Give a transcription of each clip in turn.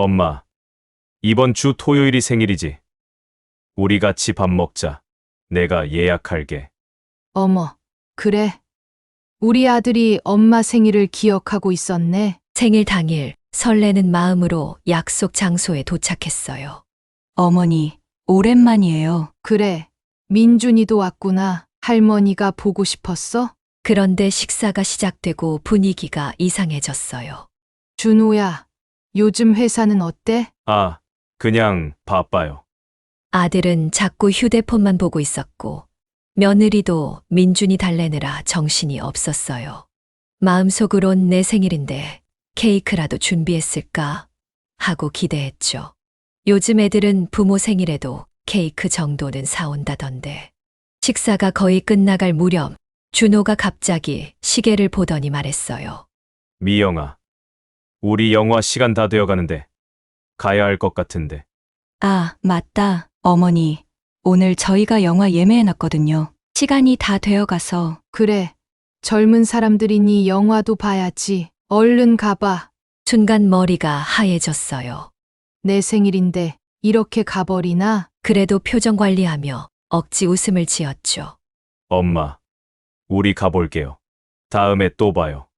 엄마, 이번 주 토요일이 생일이지. 우리 같이 밥 먹자. 내가 예약할게. 어머, 그래. 우리 아들이 엄마 생일을 기억하고 있었네. 생일 당일 설레는 마음으로 약속 장소에 도착했어요. 어머니, 오랜만이에요. 그래. 민준이도 왔구나. 할머니가 보고 싶었어? 그런데 식사가 시작되고 분위기가 이상해졌어요. 준호야, 요즘 회사는 어때? 아, 그냥 바빠요. 아들은 자꾸 휴대폰만 보고 있었고 며느리도 민준이 달래느라 정신이 없었어요. 마음속으론 내 생일인데 케이크라도 준비했을까 하고 기대했죠. 요즘 애들은 부모 생일에도 케이크 정도는 사온다던데. 식사가 거의 끝나갈 무렵 준호가 갑자기 시계를 보더니 말했어요. 미영아, 우리 영화 시간 다 되어 가는데 가야 할 것 같은데. 아, 맞다. 어머니, 오늘 저희가 영화 예매해놨거든요. 시간이 다 되어가서. 그래. 젊은 사람들이니 영화도 봐야지. 얼른 가봐. 순간 머리가 하얘졌어요. 내 생일인데 이렇게 가버리나? 그래도 표정 관리하며 억지 웃음을 지었죠. 엄마, 우리 가볼게요. 다음에 또 봐요.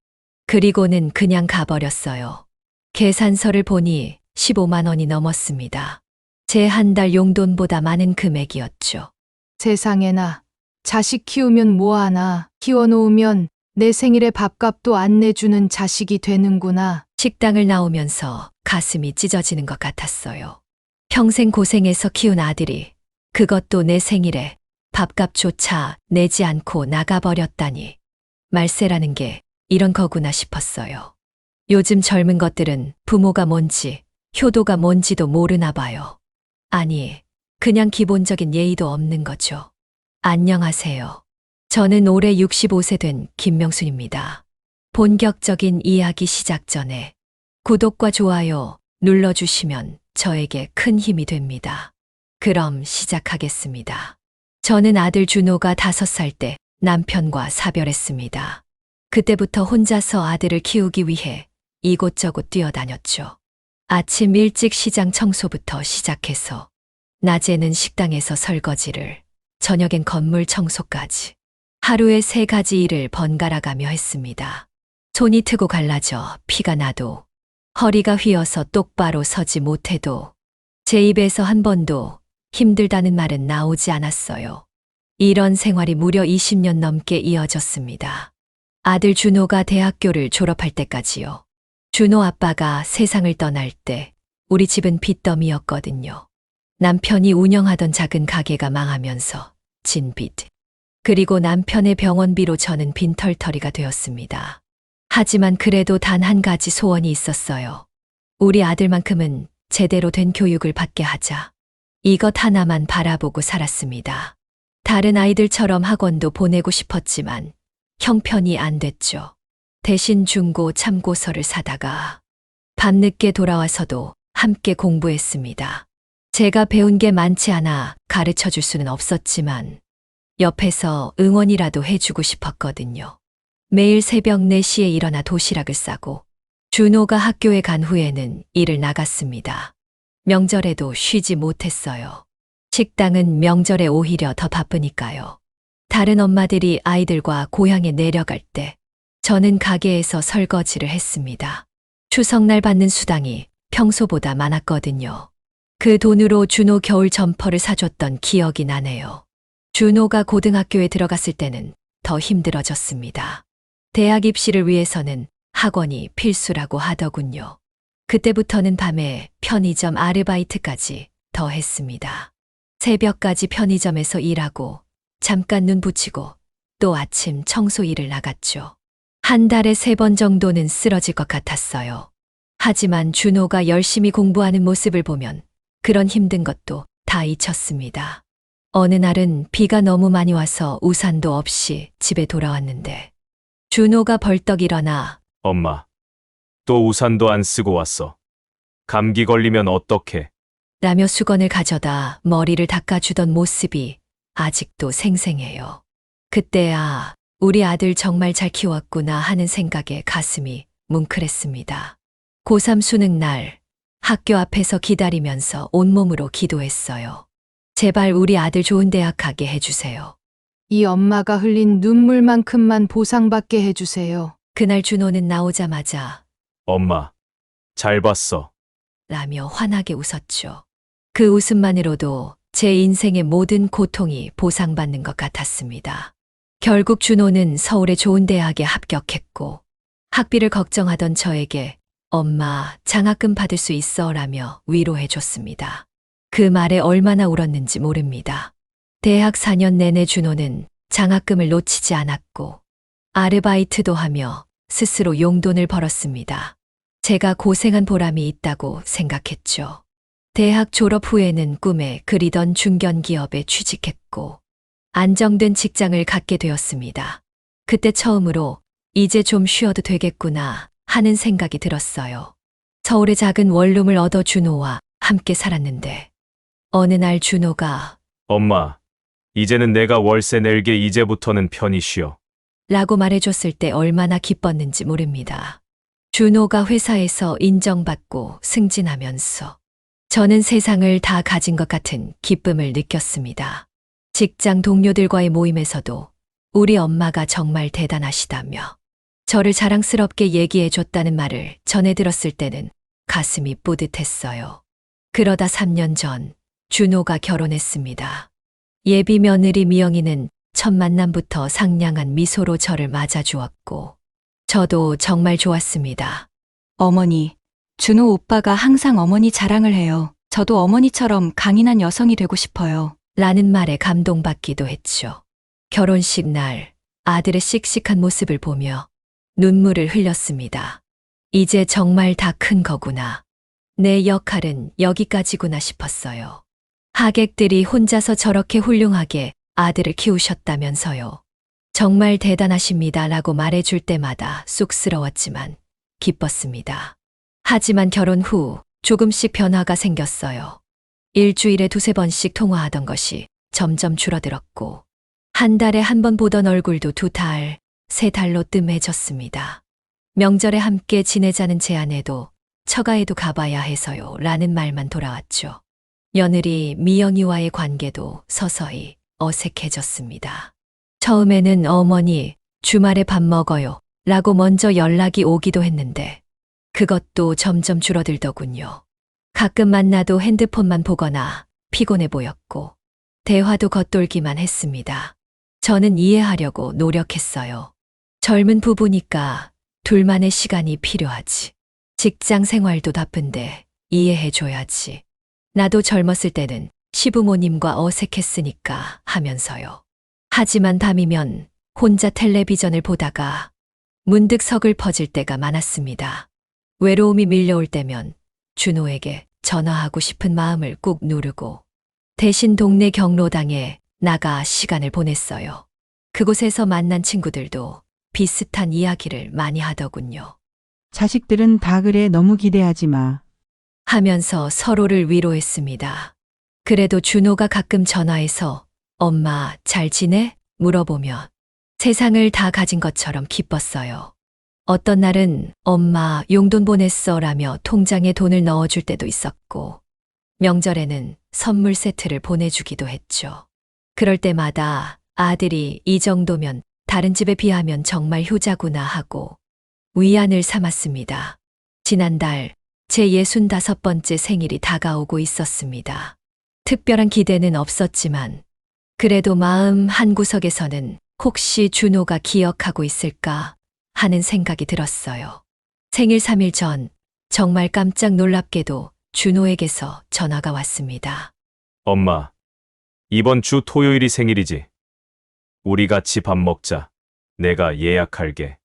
그리고는 그냥 가버렸어요. 계산서를 보니 15만 원이 넘었습니다. 제 한 달 용돈보다 많은 금액이었죠. 세상에나. 자식 키우면 뭐하나. 키워놓으면 내 생일에 밥값도 안 내주는 자식이 되는구나. 식당을 나오면서 가슴이 찢어지는 것 같았어요. 평생 고생해서 키운 아들이 그것도 내 생일에 밥값조차 내지 않고 나가버렸다니. 말세라는 게 이런 거구나 싶었어요. 요즘 젊은 것들은 부모가 뭔지, 효도가 뭔지도 모르나 봐요. 아니, 그냥 기본적인 예의도 없는 거죠. 안녕하세요. 저는 올해 65세 된 김명순입니다. 본격적인 이야기 시작 전에 구독과 좋아요 눌러주시면 저에게 큰 힘이 됩니다. 그럼 시작하겠습니다. 저는 아들 준호가 5살 때 남편과 사별했습니다. 그때부터 혼자서 아들을 키우기 위해 이곳저곳 뛰어다녔죠. 아침 일찍 시장 청소부터 시작해서 낮에는 식당에서 설거지를, 저녁엔 건물 청소까지 하루에 3가지 일을 번갈아가며 했습니다. 손이 트고 갈라져 피가 나도, 허리가 휘어서 똑바로 서지 못해도 제 입에서 한 번도 힘들다는 말은 나오지 않았어요. 이런 생활이 무려 20년 넘게 이어졌습니다. 아들 준호가 대학교를 졸업할 때까지요. 준호 아빠가 세상을 떠날 때 우리 집은 빚더미였거든요. 남편이 운영하던 작은 가게가 망하면서 진 빚. 그리고 남편의 병원비로 저는 빈털터리가 되었습니다. 하지만 그래도 단 한 가지 소원이 있었어요. 우리 아들만큼은 제대로 된 교육을 받게 하자. 이것 하나만 바라보고 살았습니다. 다른 아이들처럼 학원도 보내고 싶었지만 형편이 안 됐죠. 대신 중고 참고서를 사다가 밤늦게 돌아와서도 함께 공부했습니다. 제가 배운 게 많지 않아 가르쳐 줄 수는 없었지만 옆에서 응원이라도 해주고 싶었거든요. 매일 새벽 4시에 일어나 도시락을 싸고 준호가 학교에 간 후에는 일을 나갔습니다. 명절에도 쉬지 못했어요. 식당은 명절에 오히려 더 바쁘니까요. 다른 엄마들이 아이들과 고향에 내려갈 때 저는 가게에서 설거지를 했습니다. 추석날 받는 수당이 평소보다 많았거든요. 그 돈으로 준호 겨울 점퍼를 사줬던 기억이 나네요. 준호가 고등학교에 들어갔을 때는 더 힘들어졌습니다. 대학 입시를 위해서는 학원이 필수라고 하더군요. 그때부터는 밤에 편의점 아르바이트까지 더 했습니다. 새벽까지 편의점에서 일하고 잠깐 눈 붙이고 또 아침 청소 일을 나갔죠. 한 달에 3번 정도는 쓰러질 것 같았어요. 하지만 준호가 열심히 공부하는 모습을 보면 그런 힘든 것도 다 잊혔습니다. 어느 날은 비가 너무 많이 와서 우산도 없이 집에 돌아왔는데 준호가 벌떡 일어나 엄마, 또 우산도 안 쓰고 왔어. 감기 걸리면 어떡해? 라며 수건을 가져다 머리를 닦아주던 모습이 아직도 생생해요. 그때야 우리 아들 정말 잘 키웠구나 하는 생각에 가슴이 뭉클했습니다. 고3 수능 날 학교 앞에서 기다리면서 온몸으로 기도했어요. 제발 우리 아들 좋은 대학 가게 해주세요. 이 엄마가 흘린 눈물만큼만 보상받게 해주세요. 그날 준호는 나오자마자 엄마, 잘 봤어. 라며 환하게 웃었죠. 그 웃음만으로도 제 인생의 모든 고통이 보상받는 것 같았습니다. 결국 준호는 서울의 좋은 대학에 합격했고 학비를 걱정하던 저에게 엄마 장학금 받을 수 있어 라며 위로해 줬습니다. 그 말에 얼마나 울었는지 모릅니다. 대학 4년 내내 준호는 장학금을 놓치지 않았고 아르바이트도 하며 스스로 용돈을 벌었습니다. 제가 고생한 보람이 있다고 생각했죠. 대학 졸업 후에는 꿈에 그리던 중견기업에 취직했고 안정된 직장을 갖게 되었습니다. 그때 처음으로 이제 좀 쉬어도 되겠구나 하는 생각이 들었어요. 서울의 작은 원룸을 얻어 준호와 함께 살았는데 어느 날 준호가 엄마, 이제는 내가 월세 낼게. 이제부터는 편히 쉬어. 라고 말해줬을 때 얼마나 기뻤는지 모릅니다. 준호가 회사에서 인정받고 승진하면서 저는 세상을 다 가진 것 같은 기쁨을 느꼈습니다. 직장 동료들과의 모임에서도 우리 엄마가 정말 대단하시다며 저를 자랑스럽게 얘기해 줬다는 말을 전해 들었을 때는 가슴이 뿌듯했어요. 그러다 3년 전 준호가 결혼했습니다. 예비 며느리 미영이는 첫 만남부터 상냥한 미소로 저를 맞아주었고 저도 정말 좋았습니다. 어머니, 준호 오빠가 항상 어머니 자랑을 해요. 저도 어머니처럼 강인한 여성이 되고 싶어요. 라는 말에 감동받기도 했죠. 결혼식 날 아들의 씩씩한 모습을 보며 눈물을 흘렸습니다. 이제 정말 다 큰 거구나. 내 역할은 여기까지구나 싶었어요. 하객들이 혼자서 저렇게 훌륭하게 아들을 키우셨다면서요. 정말 대단하십니다 라고 말해줄 때마다 쑥스러웠지만 기뻤습니다. 하지만 결혼 후 조금씩 변화가 생겼어요. 일주일에 2~3번씩 통화하던 것이 점점 줄어들었고 한 달에 한 번 보던 얼굴도 2달, 3달로 뜸해졌습니다. 명절에 함께 지내자는 제안에도 처가에도 가봐야 해서요 라는 말만 돌아왔죠. 며느리 미영이와의 관계도 서서히 어색해졌습니다. 처음에는 어머니 주말에 밥 먹어요 라고 먼저 연락이 오기도 했는데 그것도 점점 줄어들더군요. 가끔 만나도 핸드폰만 보거나 피곤해 보였고 대화도 겉돌기만 했습니다. 저는 이해하려고 노력했어요. 젊은 부부니까 둘만의 시간이 필요하지. 직장 생활도 바쁜데 이해해줘야지. 나도 젊었을 때는 시부모님과 어색했으니까 하면서요. 하지만 밤이면 혼자 텔레비전을 보다가 문득 서글퍼질 때가 많았습니다. 외로움이 밀려올 때면 준호에게 전화하고 싶은 마음을 꾹 누르고 대신 동네 경로당에 나가 시간을 보냈어요. 그곳에서 만난 친구들도 비슷한 이야기를 많이 하더군요. 자식들은 다 그래, 너무 기대하지 마. 하면서 서로를 위로했습니다. 그래도 준호가 가끔 전화해서 엄마 잘 지내? 물어보면 세상을 다 가진 것처럼 기뻤어요. 어떤 날은 엄마 용돈 보냈어 라며 통장에 돈을 넣어줄 때도 있었고 명절에는 선물 세트를 보내주기도 했죠. 그럴 때마다 아들이 이 정도면 다른 집에 비하면 정말 효자구나 하고 위안을 삼았습니다. 지난달 제 65번째 생일이 다가오고 있었습니다. 특별한 기대는 없었지만 그래도 마음 한구석에서는 혹시 준호가 기억하고 있을까 하는 생각이 들었어요. 생일 3일 전 정말 깜짝 놀랍게도 준호에게서 전화가 왔습니다. 엄마, 이번 주 토요일이 생일이지. 우리 같이 밥 먹자. 내가 예약할게.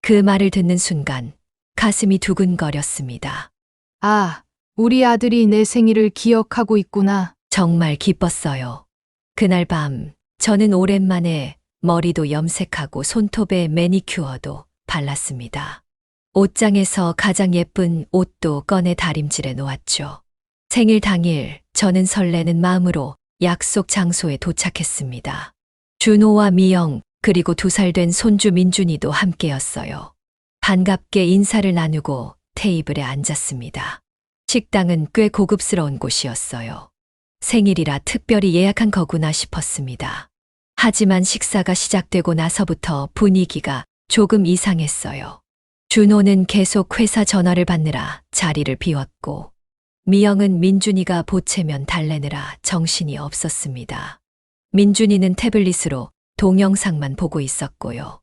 그 말을 듣는 순간 가슴이 두근거렸습니다. 아, 우리 아들이 내 생일을 기억하고 있구나. 정말 기뻤어요. 그날 밤 저는 오랜만에 머리도 염색하고 손톱에 매니큐어도 발랐습니다. 옷장에서 가장 예쁜 옷도 꺼내 다림질해 놓았죠. 생일 당일 저는 설레는 마음으로 약속 장소에 도착했습니다. 준호와 미영 그리고 2살 된 손주 민준이도 함께였어요. 반갑게 인사를 나누고 테이블에 앉았습니다. 식당은 꽤 고급스러운 곳이었어요. 생일이라 특별히 예약한 거구나 싶었습니다. 하지만 식사가 시작되고 나서부터 분위기가 조금 이상했어요. 준호는 계속 회사 전화를 받느라 자리를 비웠고, 미영은 민준이가 보채면 달래느라 정신이 없었습니다. 민준이는 태블릿으로 동영상만 보고 있었고요.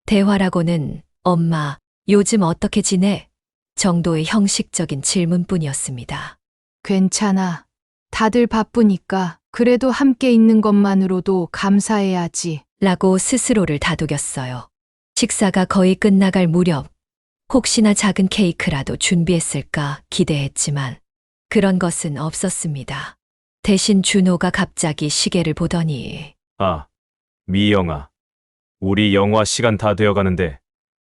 대화라고는 엄마, 요즘 어떻게 지내? 정도의 형식적인 질문뿐이었습니다. 괜찮아. 다들 바쁘니까 그래도 함께 있는 것만으로도 감사해야지. 라고 스스로를 다독였어요. 식사가 거의 끝나갈 무렵 혹시나 작은 케이크라도 준비했을까 기대했지만 그런 것은 없었습니다. 대신 준호가 갑자기 시계를 보더니 아, 미영아. 우리 영화 시간 다 되어 가는데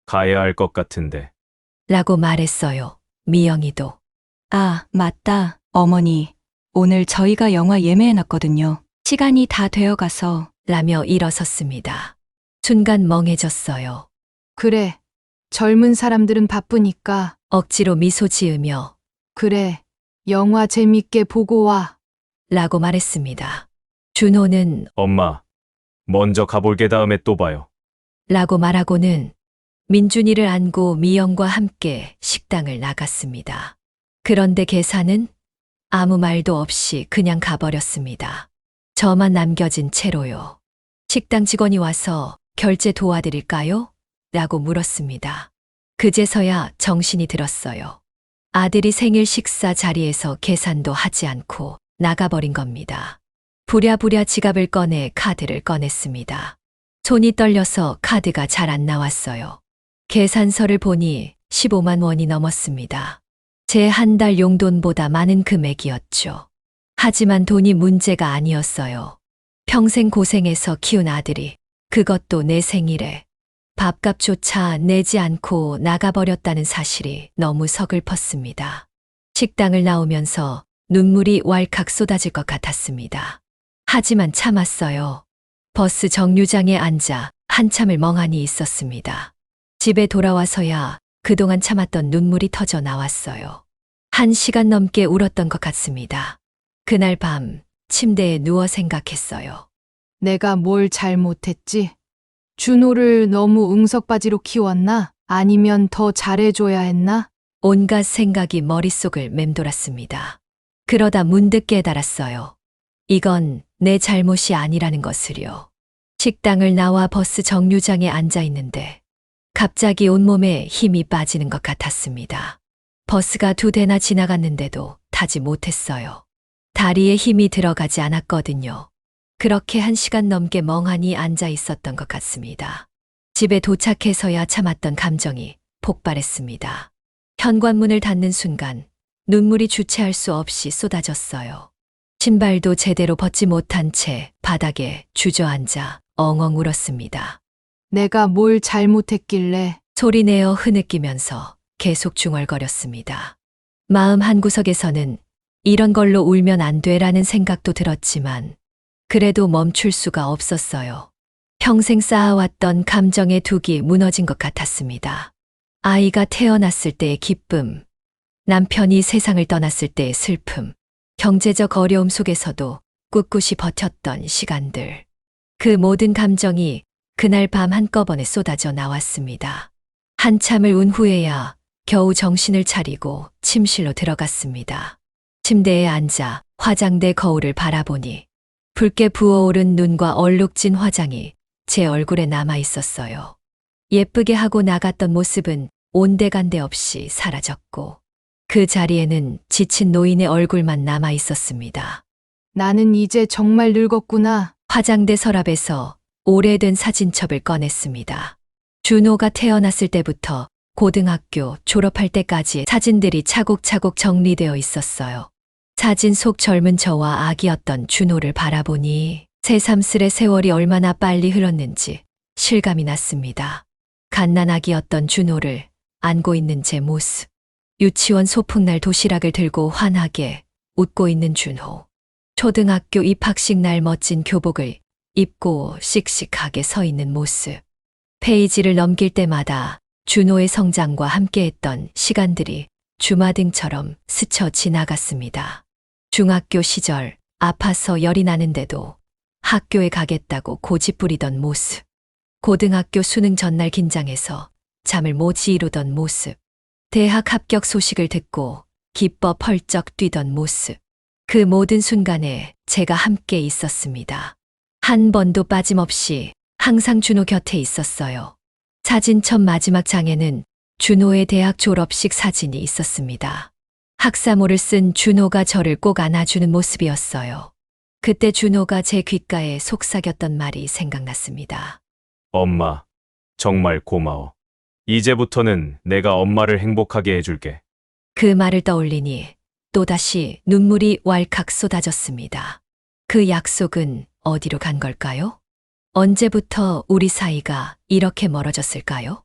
가야 할 것 같은데. 라고 말했어요. 미영이도. 아, 맞다. 어머니. 오늘 저희가 영화 예매해놨거든요. 시간이 다 되어가서. 라며 일어섰습니다. 순간 멍해졌어요. 그래. 젊은 사람들은 바쁘니까. 억지로 미소 지으며 그래. 영화 재밌게 보고 와. 라고 말했습니다. 준호는 엄마, 먼저 가볼게 다음에 또 봐요. 라고 말하고는 민준이를 안고 미영과 함께 식당을 나갔습니다. 그런데 계산은 아무 말도 없이 그냥 가버렸습니다. 저만 남겨진 채로요. 식당 직원이 와서 결제 도와드릴까요? 라고 물었습니다. 그제서야 정신이 들었어요. 아들이 생일 식사 자리에서 계산도 하지 않고 나가버린 겁니다. 부랴부랴 지갑을 꺼내 카드를 꺼냈습니다. 손이 떨려서 카드가 잘 안 나왔어요. 계산서를 보니 15만 원이 넘었습니다. 제 한 달 용돈보다 많은 금액이었죠. 하지만 돈이 문제가 아니었어요. 평생 고생해서 키운 아들이 그것도 내 생일에 밥값조차 내지 않고 나가버렸다는 사실이 너무 서글펐습니다. 식당을 나오면서 눈물이 왈칵 쏟아질 것 같았습니다. 하지만 참았어요. 버스 정류장에 앉아 한참을 멍하니 있었습니다. 집에 돌아와서야 그동안 참았던 눈물이 터져 나왔어요. 1시간 넘게 울었던 것 같습니다. 그날 밤 침대에 누워 생각했어요. 내가 뭘 잘못했지? 준호를 너무 응석바지로 키웠나? 아니면 더 잘해줘야 했나? 온갖 생각이 머릿속을 맴돌았습니다. 그러다 문득 깨달았어요. 이건 내 잘못이 아니라는 것을요. 식당을 나와 버스 정류장에 앉아 있는데 갑자기 온몸에 힘이 빠지는 것 같았습니다. 버스가 2대나 지나갔는데도 타지 못했어요. 다리에 힘이 들어가지 않았거든요. 그렇게 1시간 넘게 멍하니 앉아 있었던 것 같습니다. 집에 도착해서야 참았던 감정이 폭발했습니다. 현관문을 닫는 순간 눈물이 주체할 수 없이 쏟아졌어요. 신발도 제대로 벗지 못한 채 바닥에 주저앉아 엉엉 울었습니다. 내가 뭘 잘못했길래? 소리내어 흐느끼면서 계속 중얼거렸습니다. 마음 한구석에서는 이런 걸로 울면 안 돼라는 생각도 들었지만 그래도 멈출 수가 없었어요. 평생 쌓아왔던 감정의 둑이 무너진 것 같았습니다. 아이가 태어났을 때의 기쁨, 남편이 세상을 떠났을 때의 슬픔, 경제적 어려움 속에서도 꿋꿋이 버텼던 시간들. 그 모든 감정이 그날 밤 한꺼번에 쏟아져 나왔습니다. 한참을 운 후에야 겨우 정신을 차리고 침실로 들어갔습니다. 침대에 앉아 화장대 거울을 바라보니 붉게 부어오른 눈과 얼룩진 화장이 제 얼굴에 남아 있었어요. 예쁘게 하고 나갔던 모습은 온데간데 없이 사라졌고 그 자리에는 지친 노인의 얼굴만 남아 있었습니다. 나는 이제 정말 늙었구나. 화장대 서랍에서 오래된 사진첩을 꺼냈습니다. 준호가 태어났을 때부터 고등학교 졸업할 때까지의 사진들이 차곡차곡 정리되어 있었어요. 사진 속 젊은 저와 아기였던 준호를 바라보니 새삼스레 세월이 얼마나 빨리 흘렀는지 실감이 났습니다. 갓난아기였던 준호를 안고 있는 제 모습. 유치원 소풍날 도시락을 들고 환하게 웃고 있는 준호. 초등학교 입학식 날 멋진 교복을 입고 씩씩하게 서 있는 모습. 페이지를 넘길 때마다 준호의 성장과 함께했던 시간들이 주마등처럼 스쳐 지나갔습니다. 중학교 시절 아파서 열이 나는데도 학교에 가겠다고 고집부리던 모습. 고등학교 수능 전날 긴장해서 잠을 못 이루던 모습. 대학 합격 소식을 듣고 기뻐 펄쩍 뛰던 모습. 그 모든 순간에 제가 함께 있었습니다. 한 번도 빠짐없이 항상 준호 곁에 있었어요. 사진 첩 마지막 장에는 준호의 대학 졸업식 사진이 있었습니다. 학사모를 쓴 준호가 저를 꼭 안아주는 모습이었어요. 그때 준호가 제 귓가에 속삭였던 말이 생각났습니다. 엄마, 정말 고마워. 이제부터는 내가 엄마를 행복하게 해줄게. 그 말을 떠올리니 또다시 눈물이 왈칵 쏟아졌습니다. 그 약속은 어디로 간 걸까요? 언제부터 우리 사이가 이렇게 멀어졌을까요?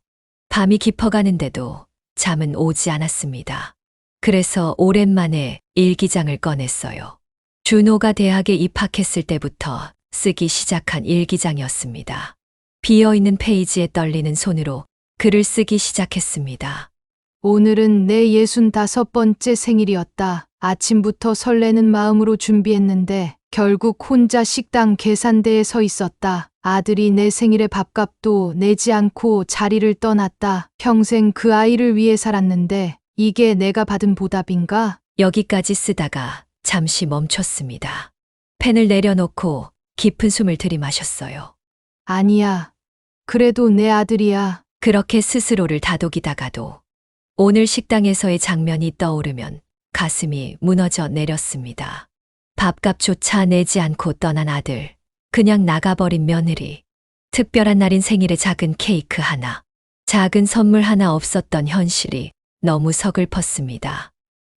밤이 깊어가는데도 잠은 오지 않았습니다. 그래서 오랜만에 일기장을 꺼냈어요. 준호가 대학에 입학했을 때부터 쓰기 시작한 일기장이었습니다. 비어있는 페이지에 떨리는 손으로 글을 쓰기 시작했습니다. 오늘은 내 65번째 생일이었다. 아침부터 설레는 마음으로 준비했는데 결국 혼자 식당 계산대에 서 있었다. 아들이 내 생일에 밥값도 내지 않고 자리를 떠났다. 평생 그 아이를 위해 살았는데 이게 내가 받은 보답인가? 여기까지 쓰다가 잠시 멈췄습니다. 펜을 내려놓고 깊은 숨을 들이마셨어요. 아니야. 그래도 내 아들이야. 그렇게 스스로를 다독이다가도 오늘 식당에서의 장면이 떠오르면 가슴이 무너져 내렸습니다. 밥값조차 내지 않고 떠난 아들, 그냥 나가버린 며느리, 특별한 날인 생일에 작은 케이크 하나, 작은 선물 하나 없었던 현실이 너무 서글펐습니다.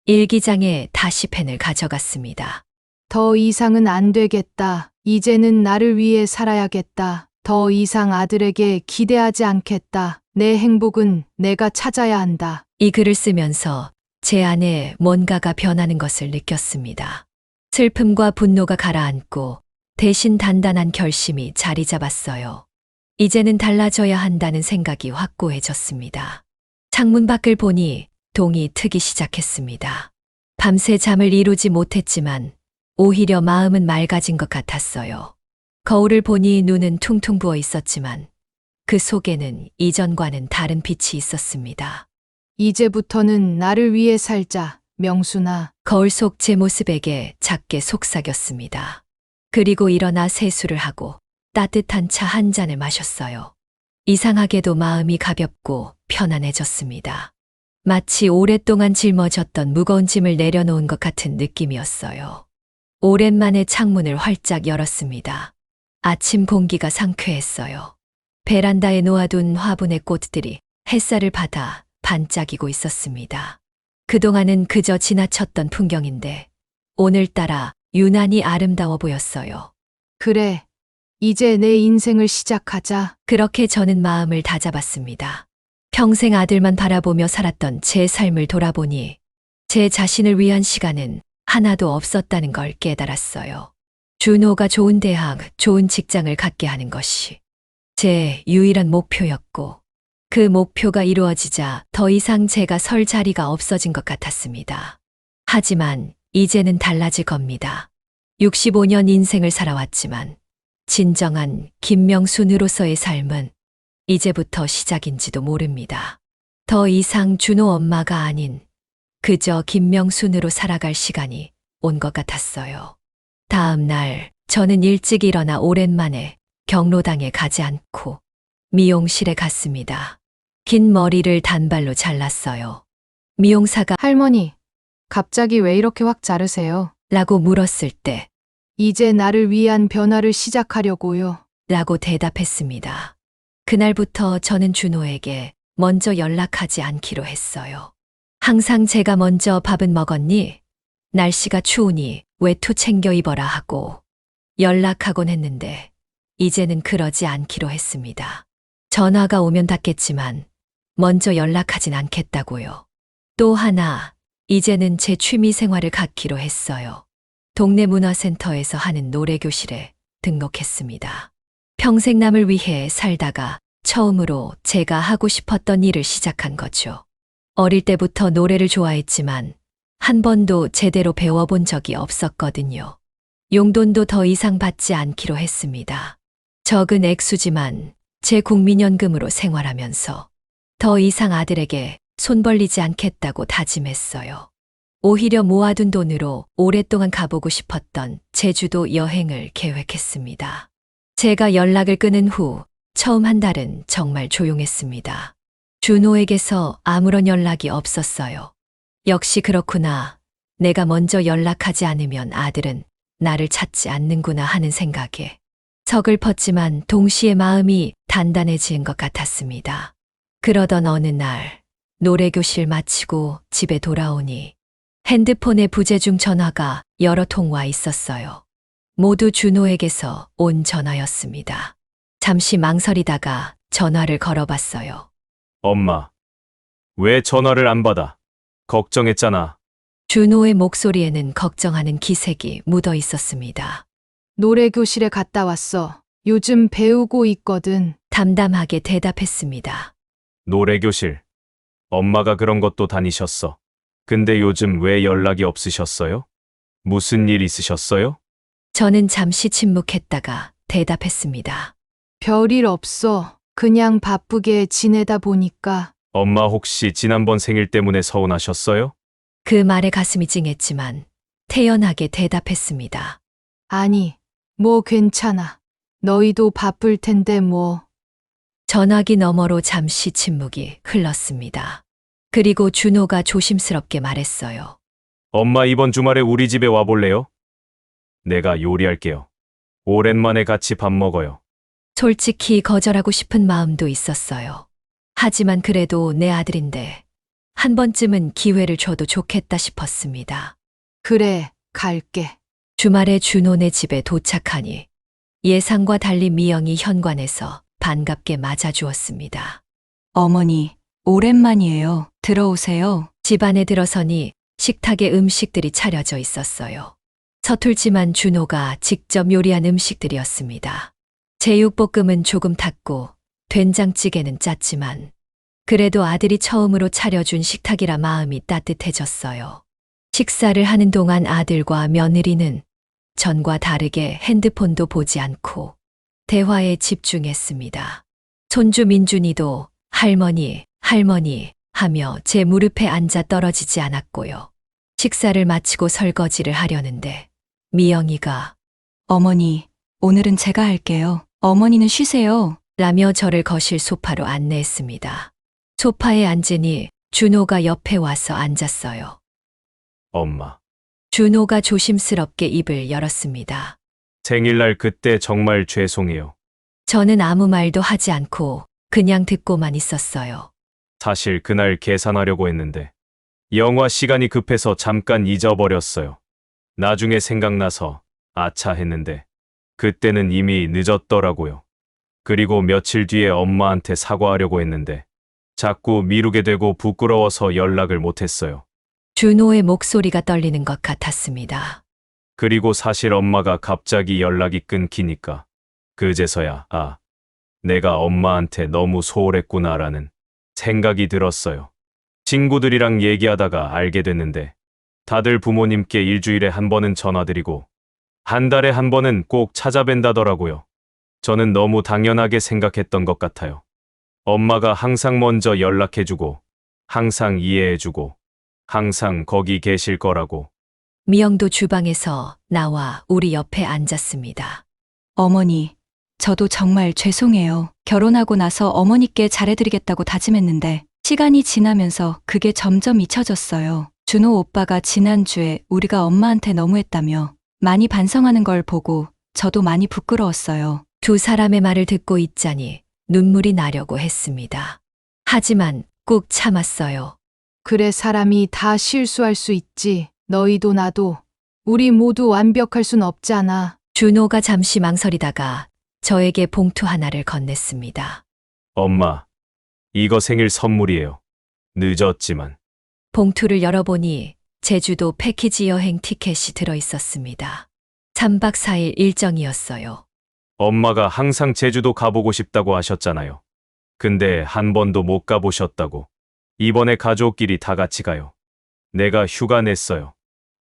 일기장에 다시 펜을 가져갔습니다. 더 이상은 안 되겠다. 이제는 나를 위해 살아야겠다. 더 이상 아들에게 기대하지 않겠다. 내 행복은 내가 찾아야 한다. 이 글을 쓰면서 제 안에 뭔가가 변하는 것을 느꼈습니다. 슬픔과 분노가 가라앉고 대신 단단한 결심이 자리 잡았어요. 이제는 달라져야 한다는 생각이 확고해졌습니다. 창문 밖을 보니 동이 트기 시작했습니다. 밤새 잠을 이루지 못했지만 오히려 마음은 맑아진 것 같았어요. 거울을 보니 눈은 퉁퉁 부어 있었지만 그 속에는 이전과는 다른 빛이 있었습니다. 이제부터는 나를 위해 살자, 명순아. 거울 속 제 모습에게 작게 속삭였습니다. 그리고 일어나 세수를 하고 따뜻한 차 한 잔을 마셨어요. 이상하게도 마음이 가볍고 편안해졌습니다. 마치 오랫동안 짊어졌던 무거운 짐을 내려놓은 것 같은 느낌이었어요. 오랜만에 창문을 활짝 열었습니다. 아침 공기가 상쾌했어요. 베란다에 놓아둔 화분의 꽃들이 햇살을 받아 반짝이고 있었습니다. 그동안은 그저 지나쳤던 풍경인데 오늘따라 유난히 아름다워 보였어요. 그래. 이제 내 인생을 시작하자. 그렇게 저는 마음을 다잡았습니다. 평생 아들만 바라보며 살았던 제 삶을 돌아보니 제 자신을 위한 시간은 하나도 없었다는 걸 깨달았어요. 준호가 좋은 대학, 좋은 직장을 갖게 하는 것이 제 유일한 목표였고 그 목표가 이루어지자 더 이상 제가 설 자리가 없어진 것 같았습니다. 하지만 이제는 달라질 겁니다. 65년 인생을 살아왔지만 진정한 김명순으로서의 삶은 이제부터 시작인지도 모릅니다. 더 이상 준호 엄마가 아닌 그저 김명순으로 살아갈 시간이 온 것 같았어요. 다음 날 저는 일찍 일어나 오랜만에 경로당에 가지 않고 미용실에 갔습니다. 긴 머리를 단발로 잘랐어요. 미용사가 할머니, 갑자기 왜 이렇게 확 자르세요? 라고 물었을 때 이제 나를 위한 변화를 시작하려고요. 라고 대답했습니다. 그날부터 저는 준호에게 먼저 연락하지 않기로 했어요. 항상 제가 먼저 밥은 먹었니? 날씨가 추우니 외투 챙겨 입어라 하고 연락하곤 했는데 이제는 그러지 않기로 했습니다. 전화가 오면 받겠지만 먼저 연락하진 않겠다고요. 또 하나, 이제는 제 취미 생활을 갖기로 했어요. 동네 문화센터에서 하는 노래교실에 등록했습니다. 평생 남을 위해 살다가 처음으로 제가 하고 싶었던 일을 시작한 거죠. 어릴 때부터 노래를 좋아했지만 한 번도 제대로 배워본 적이 없었거든요. 용돈도 더 이상 받지 않기로 했습니다. 적은 액수지만 제 국민연금으로 생활하면서 더 이상 아들에게 손 벌리지 않겠다고 다짐했어요. 오히려 모아둔 돈으로 오랫동안 가보고 싶었던 제주도 여행을 계획했습니다. 제가 연락을 끊은 후 처음 한 달은 정말 조용했습니다. 준호에게서 아무런 연락이 없었어요. 역시 그렇구나. 내가 먼저 연락하지 않으면 아들은 나를 찾지 않는구나 하는 생각에 서글펐지만 동시에 마음이 단단해진 것 같았습니다. 그러던 어느 날 노래교실 마치고 집에 돌아오니 핸드폰에 부재중 전화가 여러 통 와 있었어요. 모두 준호에게서 온 전화였습니다. 잠시 망설이다가 전화를 걸어봤어요. 엄마, 왜 전화를 안 받아? 걱정했잖아. 준호의 목소리에는 걱정하는 기색이 묻어 있었습니다. 노래교실에 갔다 왔어. 요즘 배우고 있거든. 담담하게 대답했습니다. 노래교실. 엄마가 그런 것도 다니셨어. 근데 요즘 왜 연락이 없으셨어요? 무슨 일 있으셨어요? 저는 잠시 침묵했다가 대답했습니다. 별일 없어. 그냥 바쁘게 지내다 보니까. 엄마 혹시 지난번 생일 때문에 서운하셨어요? 그 말에 가슴이 찡했지만 태연하게 대답했습니다. 아니, 뭐 괜찮아. 너희도 바쁠 텐데 뭐. 전화기 너머로 잠시 침묵이 흘렀습니다. 그리고 준호가 조심스럽게 말했어요. 엄마 이번 주말에 우리 집에 와볼래요? 내가 요리할게요. 오랜만에 같이 밥 먹어요. 솔직히 거절하고 싶은 마음도 있었어요. 하지만 그래도 내 아들인데 한 번쯤은 기회를 줘도 좋겠다 싶었습니다. 그래, 갈게. 주말에 준호네 집에 도착하니 예상과 달리 미영이 현관에서 반갑게 맞아주었습니다. 어머니, 오랜만이에요. 들어오세요. 집 안에 들어서니 식탁에 음식들이 차려져 있었어요. 서툴지만 준호가 직접 요리한 음식들이었습니다. 제육볶음은 조금 탔고 된장찌개는 짰지만 그래도 아들이 처음으로 차려준 식탁이라 마음이 따뜻해졌어요. 식사를 하는 동안 아들과 며느리는 전과 다르게 핸드폰도 보지 않고 대화에 집중했습니다. 손주 민준이도 할머니, 할머니 하며 제 무릎에 앉아 떨어지지 않았고요. 식사를 마치고 설거지를 하려는데 미영이가 어머니, 오늘은 제가 할게요. 어머니는 쉬세요. 라며 저를 거실 소파로 안내했습니다. 소파에 앉으니 준호가 옆에 와서 앉았어요. 엄마, 준호가 조심스럽게 입을 열었습니다. 생일날 그때 정말 죄송해요. 저는 아무 말도 하지 않고 그냥 듣고만 있었어요. 사실 그날 계산하려고 했는데 영화 시간이 급해서 잠깐 잊어버렸어요. 나중에 생각나서 아차 했는데 그때는 이미 늦었더라고요. 그리고 며칠 뒤에 엄마한테 사과하려고 했는데 자꾸 미루게 되고 부끄러워서 연락을 못했어요. 준호의 목소리가 떨리는 것 같았습니다. 그리고 사실 엄마가 갑자기 연락이 끊기니까 그제서야 내가 엄마한테 너무 소홀했구나라는 생각이 들었어요. 친구들이랑 얘기하다가 알게 됐는데 다들 부모님께 일주일에 한 번은 전화드리고 한 달에 한 번은 꼭 찾아뵌다더라고요. 저는 너무 당연하게 생각했던 것 같아요. 엄마가 항상 먼저 연락해주고 항상 이해해주고 항상 거기 계실 거라고. 미영도 주방에서 나와 우리 옆에 앉았습니다. 어머니, 저도 정말 죄송해요. 결혼하고 나서 어머니께 잘해드리겠다고 다짐했는데 시간이 지나면서 그게 점점 잊혀졌어요. 준호 오빠가 지난주에 우리가 엄마한테 너무했다며 많이 반성하는 걸 보고 저도 많이 부끄러웠어요. 두 사람의 말을 듣고 있자니 눈물이 나려고 했습니다. 하지만 꾹 참았어요. 그래, 사람이 다 실수할 수 있지. 너희도 나도. 우리 모두 완벽할 순 없잖아. 준호가 잠시 망설이다가 저에게 봉투 하나를 건넸습니다. 엄마, 이거 생일 선물이에요. 늦었지만. 봉투를 열어보니 제주도 패키지 여행 티켓이 들어 있었습니다. 3박 4일 일정이었어요. 엄마가 항상 제주도 가보고 싶다고 하셨잖아요. 근데 한 번도 못 가보셨다고. 이번에 가족끼리 다 같이 가요. 내가 휴가 냈어요.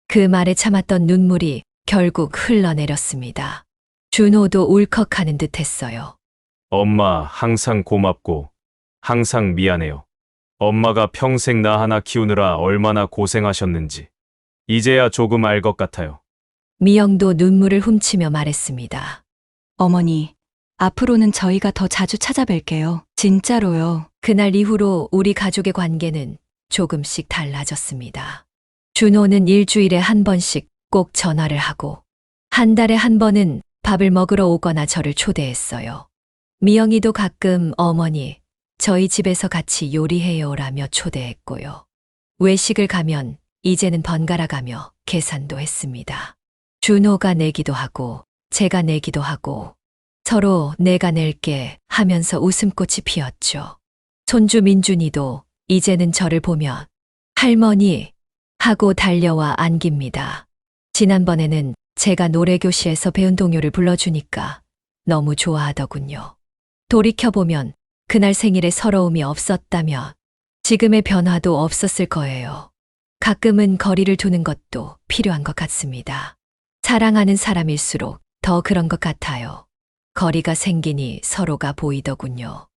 그 말에 참았던 눈물이 결국 흘러내렸습니다. 준호도 울컥하는 듯 했어요. 엄마 항상 고맙고 항상 미안해요. 엄마가 평생 나 하나 키우느라 얼마나 고생하셨는지 이제야 조금 알 것 같아요. 미영도 눈물을 훔치며 말했습니다. 어머니, 앞으로는 저희가 더 자주 찾아뵐게요. 진짜로요. 그날 이후로 우리 가족의 관계는 조금씩 달라졌습니다. 준호는 일주일에 한 번씩 꼭 전화를 하고 한 달에 한 번은 밥을 먹으러 오거나 저를 초대했어요. 미영이도 가끔 어머니, 저희 집에서 같이 요리해요라며 초대했고요. 외식을 가면 이제는 번갈아 가며 계산도 했습니다. 준호가 내기도 하고 제가 내기도 하고 서로 내가 낼게 하면서 웃음꽃이 피었죠. 손주 민준이도 이제는 저를 보면 할머니 하고 달려와 안깁니다. 지난번에는 제가 노래교실에서 배운 동요를 불러주니까 너무 좋아하더군요. 돌이켜보면 그날 생일에 서러움이 없었다면 지금의 변화도 없었을 거예요. 가끔은 거리를 두는 것도 필요한 것 같습니다. 사랑하는 사람일수록 더 그런 것 같아요. 거리가 생기니 서로가 보이더군요.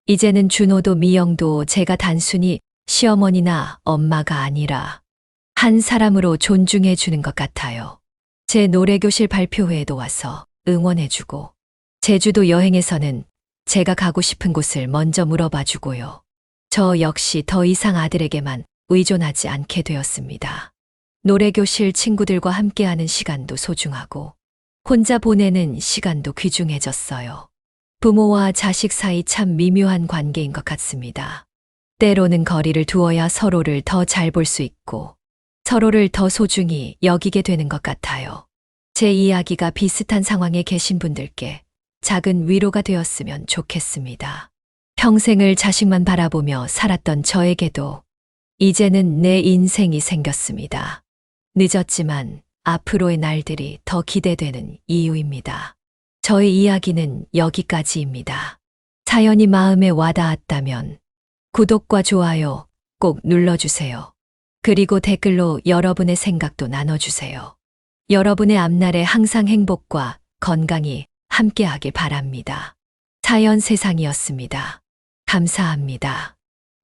이제는 준호도 미영도 제가 단순히 시어머니나 엄마가 아니라 한 사람으로 존중해 주는 것 같아요. 제 노래교실 발표회에도 와서 응원해주고 제주도 여행에서는 제가 가고 싶은 곳을 먼저 물어봐 주고요. 저 역시 더 이상 아들에게만 의존하지 않게 되었습니다. 노래교실 친구들과 함께하는 시간도 소중하고 혼자 보내는 시간도 귀중해졌어요. 부모와 자식 사이 참 미묘한 관계인 것 같습니다. 때로는 거리를 두어야 서로를 더 잘 볼 수 있고 서로를 더 소중히 여기게 되는 것 같아요. 제 이야기가 비슷한 상황에 계신 분들께 작은 위로가 되었으면 좋겠습니다. 평생을 자식만 바라보며 살았던 저에게도 이제는 내 인생이 생겼습니다. 늦었지만 앞으로의 날들이 더 기대되는 이유입니다. 저의 이야기는 여기까지입니다. 사연이 마음에 와닿았다면 구독과 좋아요 꼭 눌러주세요. 그리고 댓글로 여러분의 생각도 나눠주세요. 여러분의 앞날에 항상 행복과 건강이 함께하길 바랍니다. 사연 세상이었습니다. 감사합니다.